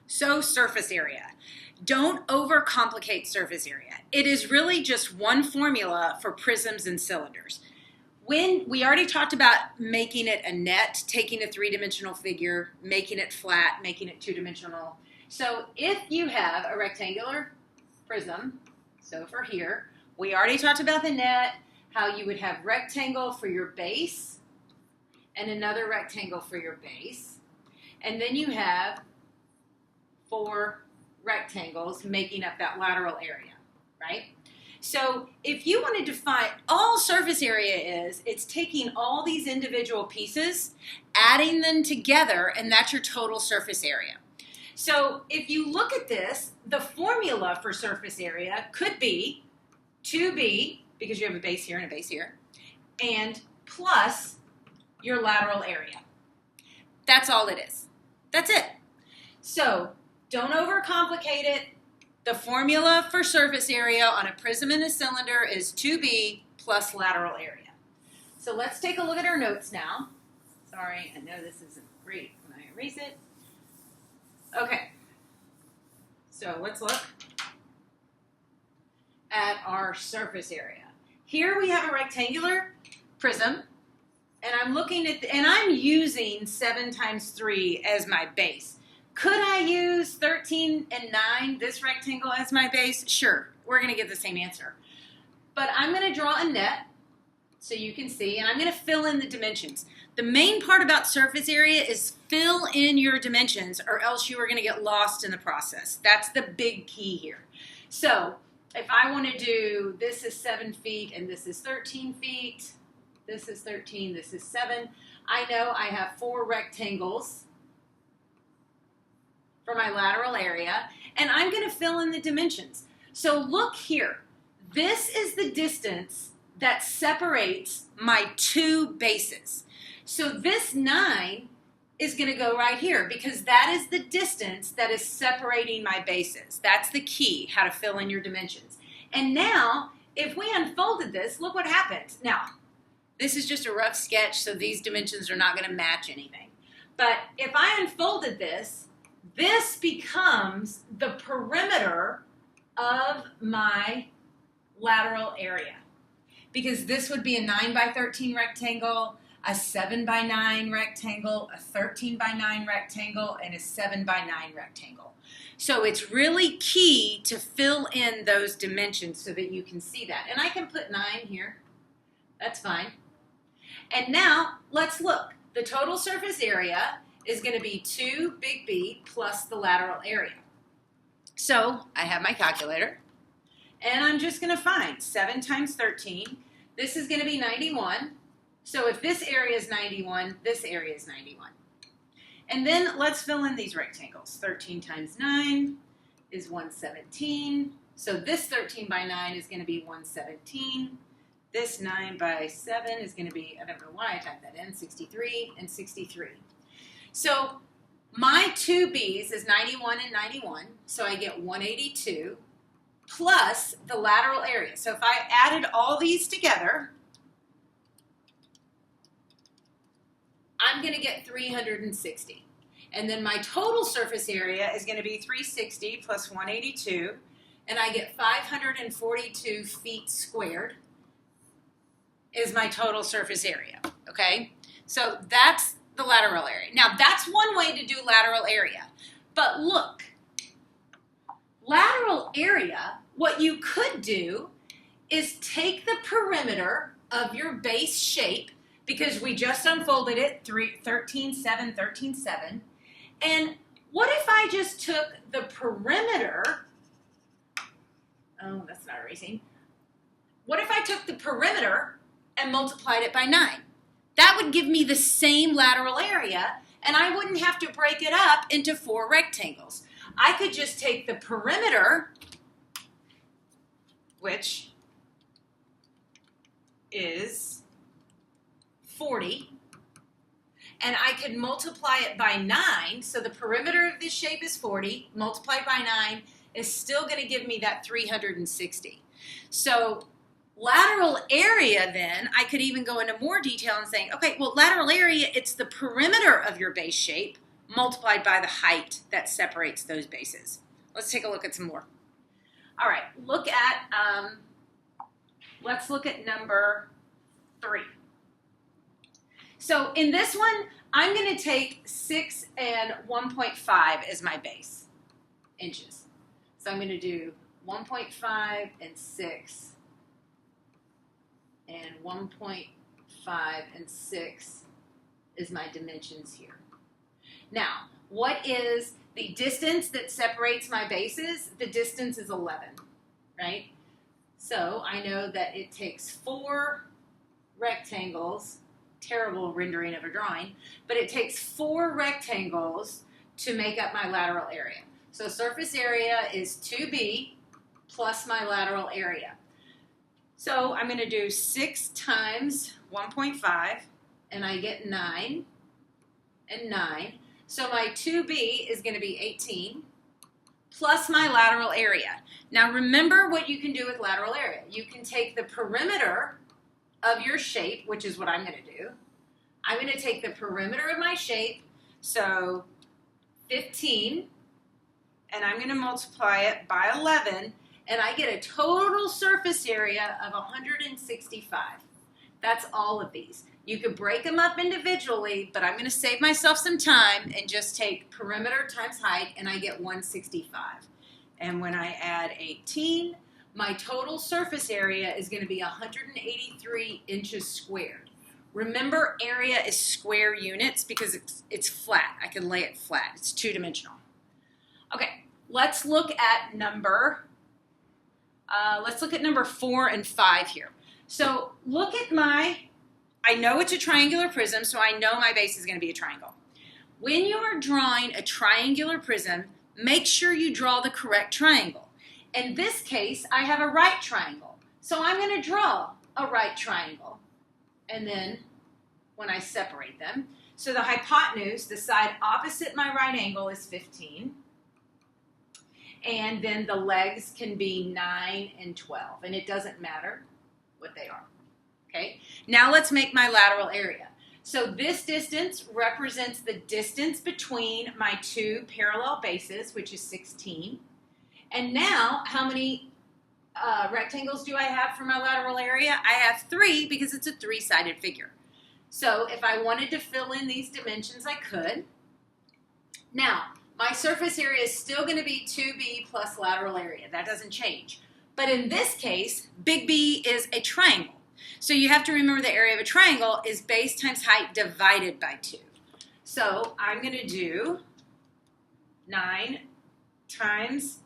So surface area. Don't overcomplicate surface area. It is really just one formula for prisms and cylinders. When we already talked about making it a net, taking a three-dimensional figure, making it flat, making it two-dimensional. So if you have a rectangular prism, so for here, we already talked about the net, how you would have rectangle for your base and another rectangle for your base. And then you have 4 rectangles making up that lateral area, right? So if you want to define, all surface area is, it's taking all these individual pieces, adding them together, and that's your total surface area. So if you look at this, the formula for surface area could be 2b, because you have a base here and a base here, and plus your lateral area. That's all it is. That's it. So don't overcomplicate it. The formula for surface area on a prism and a cylinder is 2b plus lateral area. So let's take a look at our notes now. Sorry, I know this isn't great when I erase it. Okay, so let's look at our surface area. Here we have a rectangular prism, and I'm looking at, and I'm using 7 times 3 as my base. Could I use 13 and 9, this rectangle, as my base? Sure, we're going to get the same answer. But I'm going to draw a net so you can see, and I'm going to fill in the dimensions. The main part about surface area is fill in your dimensions, or else you are going to get lost in the process. That's the big key here. So if I want to do, this is 7 feet and this is 13 feet, this is 13, this is 7. I know I have 4 rectangles for my lateral area, and I'm going to fill in the dimensions. So look here. This is the distance that separates my 2 bases. So this 9 is going to go right here, because that is the distance that is separating my bases. That's the key, how to fill in your dimensions. And now, if we unfolded this, look what happens. Now, this is just a rough sketch, so these dimensions are not going to match anything. But if I unfolded this, this becomes the perimeter of my lateral area, because this would be a 9 by 13 rectangle, a 7 by 9 rectangle, a 13 by 9 rectangle, and a 7 by 9 rectangle. So it's really key to fill in those dimensions so that you can see that. And I can put 9 here. That's fine. And now let's look. The total surface area is going to be 2 big B plus the lateral area. So I have my calculator, and I'm just going to find 7 times 13. This is going to be 91. So if this area is 91, this area is 91. And then let's fill in these rectangles. 13 times 9 is 117. So this 13 by 9 is going to be 117. This 9 by 7 is going to be, I don't know why I typed that in, 63 and 63. So my 2 B's is 91 and 91, so I get 182 plus the lateral area. So if I added all these together, I'm going to get 360. And then my total surface area is going to be 360 plus 182, and I get 542 feet squared is my total surface area, okay? So that's the lateral area. Now, that's one way to do lateral area. But look, lateral area, what you could do is take the perimeter of your base shape, because we just unfolded it, 13, 7, 13, 7. And what if I just took the perimeter, oh, that's not erasing. What if I took the perimeter and multiplied it by 9? That would give me the same lateral area, and I wouldn't have to break it up into 4 rectangles. I could just take the perimeter, which is 40, and I could multiply it by 9. So the perimeter of this shape is 40, multiplied by 9 is still going to give me that 360. So lateral area, then, I could even go into more detail and say, okay, well, lateral area, it's the perimeter of your base shape multiplied by the height that separates those bases. Let's take a look at some more. All right, let's look at number 3. So in this one, I'm going to take 6 and 1.5 as my base inches. So I'm going to do 1.5 and 6 and 1.5 and 6 is my dimensions here. Now, what is the distance that separates my bases? The distance is 11, right? So I know that it takes 4 rectangles, terrible rendering of a drawing, but it takes 4 rectangles to make up my lateral area. So surface area is 2b plus my lateral area. So I'm going to do 6 times 1.5, and I get 9 and 9. So my 2b is going to be 18 plus my lateral area. Now remember what you can do with lateral area. You can take the perimeter of your shape, which is what I'm going to do. I'm going to take the perimeter of my shape, so 15, and I'm going to multiply it by 11, and I get a total surface area of 165. That's all of these. You could break them up individually, but I'm going to save myself some time and just take perimeter times height, and I get 165. And when I add 18, my total surface area is going to be 183 inches squared. Remember, area is square units because it's flat. I can lay it flat. It's two-dimensional. Okay, let's look at number 4 and 5 here. So look at I know it's a triangular prism, so I know my base is going to be a triangle. When you are drawing a triangular prism, make sure you draw the correct triangle. In this case, I have a right triangle, so I'm going to draw a right triangle. And then when I separate them, so the hypotenuse, the side opposite my right angle, is 15. And then the legs can be 9 and 12, and it doesn't matter what they are. Okay, now let's make my lateral area. So this distance represents the distance between my 2 parallel bases, which is 16. And now, how many rectangles do I have for my lateral area? I have 3 because it's a 3-sided figure. So if I wanted to fill in these dimensions, I could. Now, my surface area is still going to be 2b plus lateral area. That doesn't change. But in this case, big B is a triangle. So you have to remember the area of a triangle is base times height divided by 2. So I'm going to do 9 times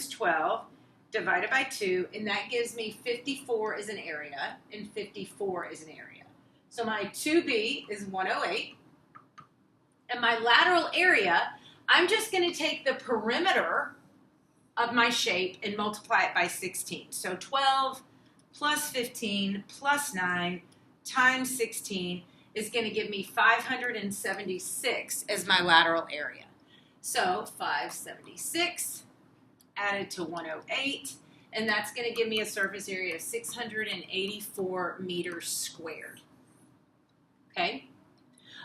12 divided by 2, and that gives me 54 as an area, and 54 is an area. So my 2b is 108, and my lateral area, I'm just going to take the perimeter of my shape and multiply it by 16. So 12 plus 15 plus 9 times 16 is going to give me 576 as my lateral area. So 576 added to 108, and that's going to give me a surface area of 684 meters squared. Okay?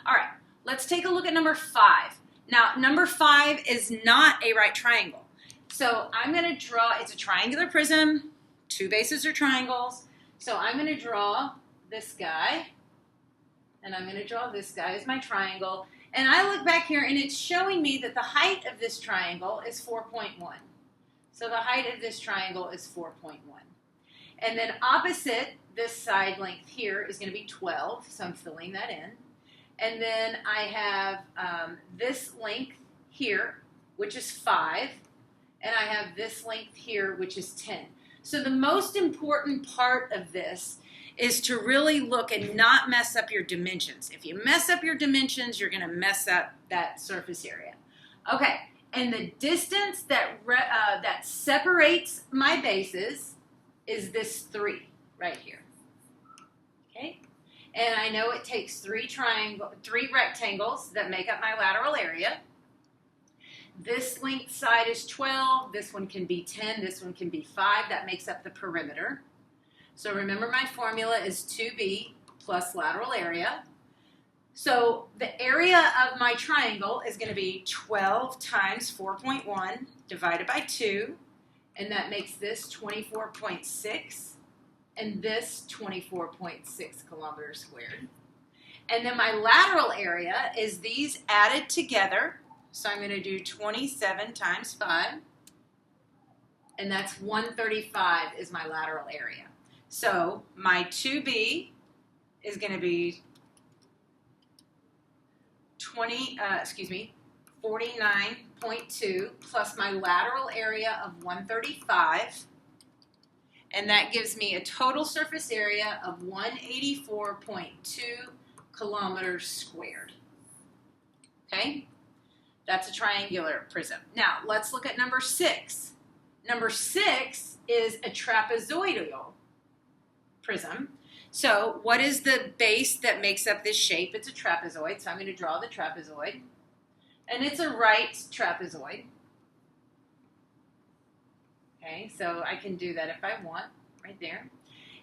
All right, let's take a look at number 5. Now, number 5 is not a right triangle. So I'm going to draw, it's a triangular prism, 2 bases are triangles. So I'm going to draw this guy, and I'm going to draw this guy as my triangle. And I look back here, and it's showing me that the height of this triangle is 4.1. So the height of this triangle is 4.1. And then opposite this side length here is going to be 12, so I'm filling that in. And then I have this length here, which is 5, and I have this length here, which is 10. So the most important part of this is to really look and not mess up your dimensions. If you mess up your dimensions, you're going to mess up that surface area. Okay, and the distance that separates my bases is this 3 right here. Okay, and I know it takes 3 rectangles that make up my lateral area. This length side is 12, this one can be 10, this one can be 5, that makes up the perimeter. So remember my formula is 2b plus lateral area. So the area of my triangle is going to be 12 times 4.1 divided by 2, and that makes this 24.6, and this 24.6 kilometers squared. And then my lateral area is these added together, so I'm going to do 27 times 5, and that's 135 is my lateral area. So my 2B is going to be 49.2 plus my lateral area of 135, and that gives me a total surface area of 184.2 kilometers squared. Okay, that's a triangular prism. Now let's look at number 6. Number 6 is a trapezoidal prism. So what is the base that makes up this shape? It's a trapezoid, so I'm going to draw the trapezoid. And it's a right trapezoid. Okay, so I can do that if I want, right there.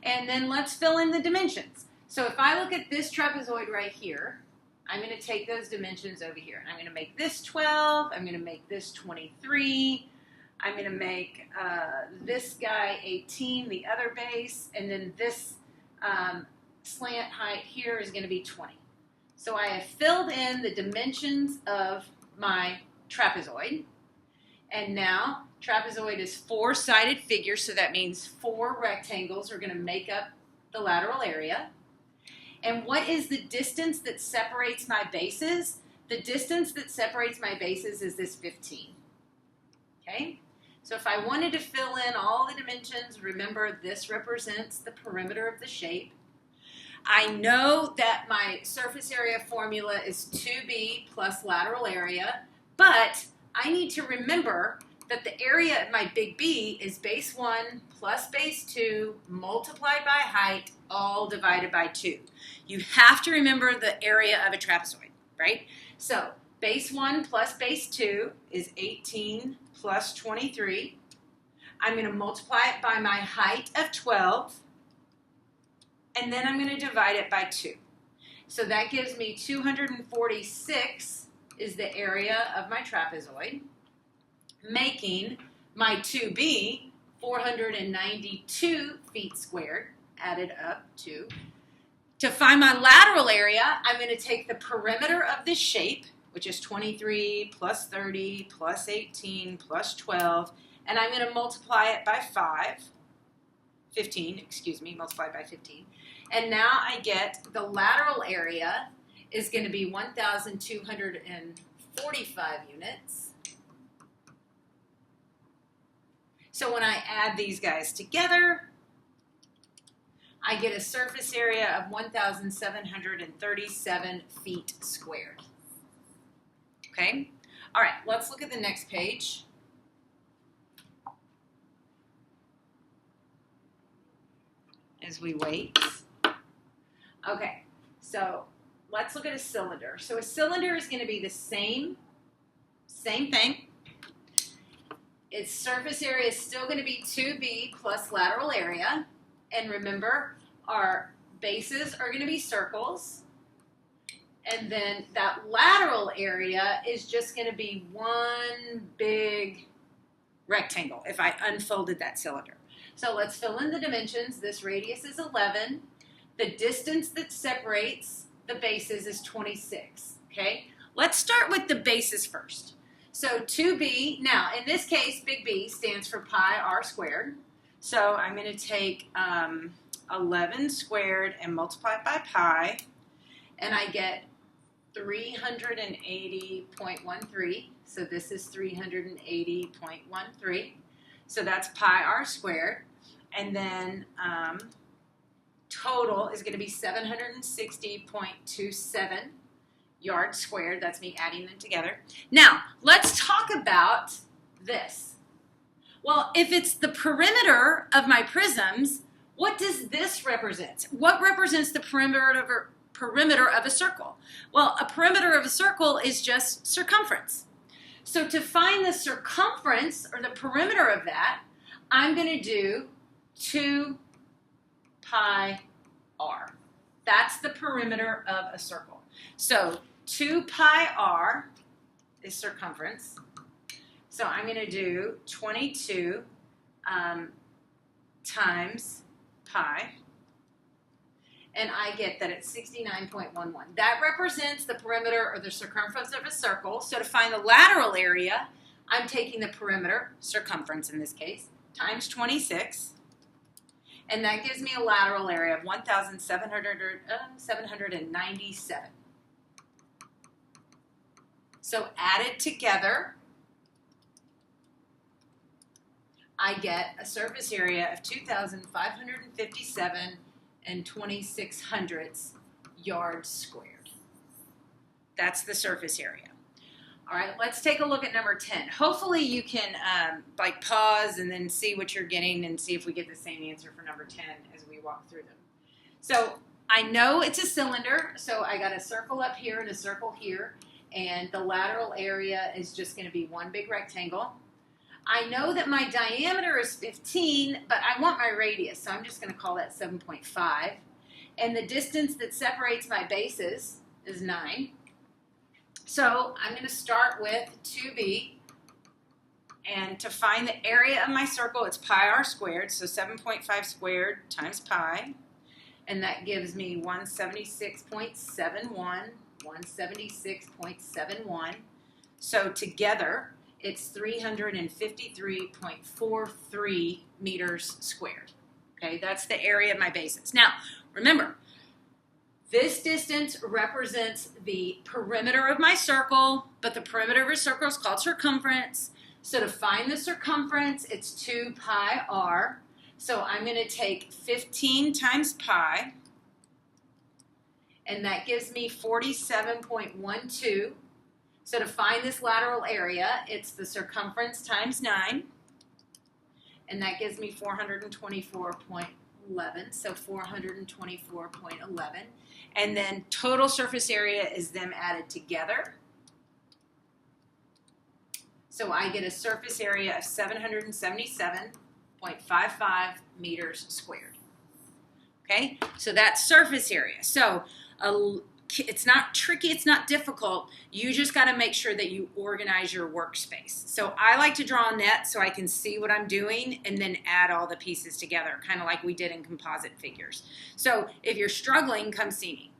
And then let's fill in the dimensions. So if I look at this trapezoid right here, I'm going to take those dimensions over here. And I'm going to make this 12, I'm going to make this 23, I'm going to make this guy 18, the other base, and then this slant height here is going to be 20. So I have filled in the dimensions of my trapezoid. And now trapezoid is 4-sided figure, so that means 4 rectangles are going to make up the lateral area. And what is the distance that separates my bases? The distance that separates my bases is this 15. Okay? So if I wanted to fill in all the dimensions, remember this represents the perimeter of the shape. I know that my surface area formula is 2b plus lateral area, but I need to remember that the area of my big B is base 1 plus base 2 multiplied by height, all divided by 2. You have to remember the area of a trapezoid, right? So base 1 plus base 2 is 18 plus 23. I'm going to multiply it by my height of 12, and then I'm going to divide it by 2. So that gives me 246 is the area of my trapezoid, making my 2B 492 feet squared, added up to. To find my lateral area, I'm going to take the perimeter of this shape, which is 23 plus 30 plus 18 plus 12, and I'm going to multiply it by 15, multiplied by 15. And now I get the lateral area is going to be 1,245 units. So when I add these guys together, I get a surface area of 1,737 feet squared. Okay? All right, let's look at the next page. As we wait. Okay, so let's look at a cylinder. So a cylinder is going to be the same thing. Its surface area is still going to be 2b plus lateral area. And remember, our bases are going to be circles. And then that lateral area is just going to be one big rectangle if I unfolded that cylinder. So let's fill in the dimensions. This radius is 11. The distance that separates the bases is 26. Okay? Let's start with the bases first. So 2b, now in this case, big B stands for pi r squared. So I'm going to take 11 squared and multiply it by pi, and I get 380.13. So this is 380.13. So that's pi r squared. And then total is going to be 760.27 yards squared. That's me adding them together. Now, let's talk about this. Well, if it's the perimeter of my prisms, what does this represent? What represents the perimeter of a circle? Well, a perimeter of a circle is just circumference. So to find the circumference, or the perimeter of that, I'm going to do 2 pi r. That's the perimeter of a circle. So 2 pi r is circumference. So I'm going to do 22 times pi. And I get that it's 69.11. That represents the perimeter or the circumference of a circle. So to find the lateral area, I'm taking the perimeter, circumference in this case, times 26. And that gives me a lateral area of 1,797. So added together, I get a surface area of 2,557 and 26/100 yards squared. That's the surface area. All right, let's take a look at number 10. Hopefully you can like pause and then see what you're getting and see if we get the same answer for number 10 as we walk through them. So I know it's a cylinder, so I got a circle up here and a circle here, and the lateral area is just going to be one big rectangle. I know that my diameter is 15, but I want my radius, so I'm just going to call that 7.5. And the distance that separates my bases is 9. So I'm going to start with 2b. And to find the area of my circle, it's pi r squared, so 7.5 squared times pi. And that gives me 176.71, 176.71. So together, it's 353.43 meters squared. Okay, that's the area of my bases. Now, remember, this distance represents the perimeter of my circle, but the perimeter of a circle is called circumference. So to find the circumference, it's 2 pi r. So I'm going to take 15 times pi, and that gives me 47.12. So to find this lateral area, it's the circumference times 9, and that gives me 424.11, so 424.11. And then total surface area is them added together. So I get a surface area of 777.55 meters squared. Okay, so that's surface area. So it's not tricky, it's not difficult. You just got to make sure that you organize your workspace. So I like to draw a net so I can see what I'm doing and then add all the pieces together, kind of like we did in composite figures. So if you're struggling, come see me.